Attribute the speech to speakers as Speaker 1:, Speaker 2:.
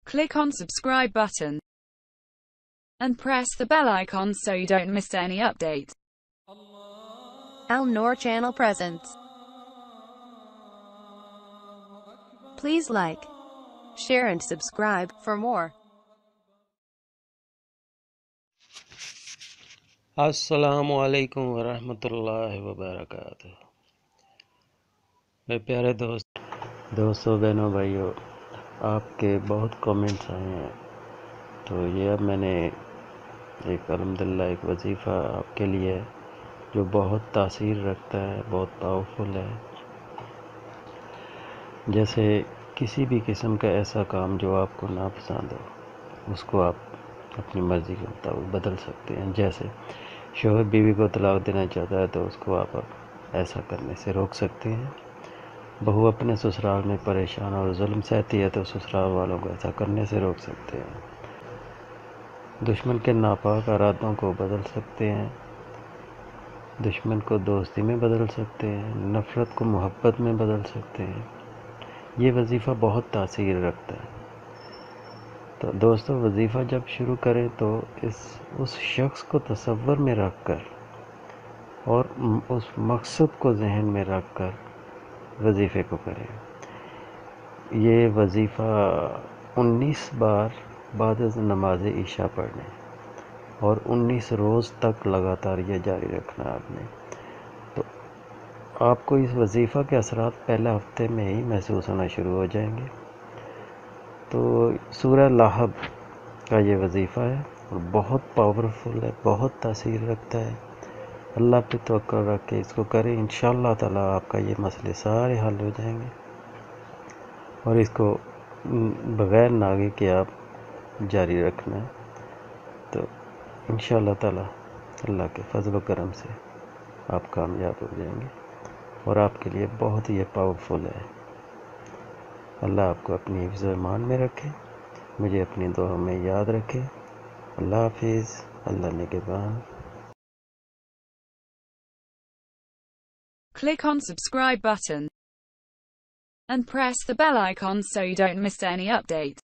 Speaker 1: Click on subscribe button and press the bell icon so you don't miss any update.
Speaker 2: Al Noor channel presents. Please like, share and subscribe for more.
Speaker 3: السلام علیکم ورحمۃ اللہ وبرکاتہ۔ میرے پیارے دوستوں بہنوں بھائیوں، آپ کے بہت کامنٹس آئے ہیں، تو یہ اب میں نے الحمدللہ ایک وظیفہ آپ کے لیے ہے جو بہت تاثیر رکھتا ہے، بہت پاورفل ہے۔ جیسے کسی بھی قسم کا ایسا کام جو آپ کو ناپسند ہو، اس کو آپ اپنی مرضی کے مطابق بدل سکتے ہیں۔ جیسے شوہر بیوی کو طلاق دینا چاہتا ہے تو اس کو آپ ایسا کرنے سے روک سکتے ہیں۔ بہو اپنے سسرال میں پریشان اور ظلم سہتی ہے تو سسرال والوں کو ایسا کرنے سے روک سکتے ہیں۔ دشمن کے ناپاک ارادوں کو بدل سکتے ہیں، دشمن کو دوستی میں بدل سکتے ہیں، نفرت کو محبت میں بدل سکتے ہیں۔ یہ وظیفہ بہت تاثیر رکھتا ہے۔ تو دوستو، وظیفہ جب شروع کریں تو اس شخص کو تصور میں رکھ کر اور اس مقصد کو ذہن میں رکھ کر وظیفے کو کریں۔ یہ وظیفہ 19 بار بعد از نماز عشاء پڑھنے اور 19 روز تک لگاتار یہ جاری رکھنا آپ نے۔ تو آپ کو اس وظیفہ کے اثرات پہلے ہفتے میں ہی محسوس ہونا شروع ہو جائیں گے۔ تو سورہ لہب کا یہ وظیفہ ہے اور بہت پاورفل ہے، بہت تاثیر رکھتا ہے۔ اللہ پہ توکل رکھ کے اس کو کریں، انشاءاللہ تعالیٰ آپ کا یہ مسئلے سارے حل ہو جائیں گے، اور اس کو بغیر ناغے کے آپ جاری رکھنا ہے، تو انشاءاللہ تعالیٰ اللہ کے فضل و کرم سے آپ کامیاب ہو جائیں گے، اور آپ کے لیے بہت ہی پاورفل ہے۔ اللہ آپ کو اپنی حفظ و ایمان میں رکھے، مجھے اپنی دعا میں یاد رکھے۔ اللہ حافظ، اللہ نگہبان۔
Speaker 1: Click on subscribe button and press the bell icon so you don't miss any update.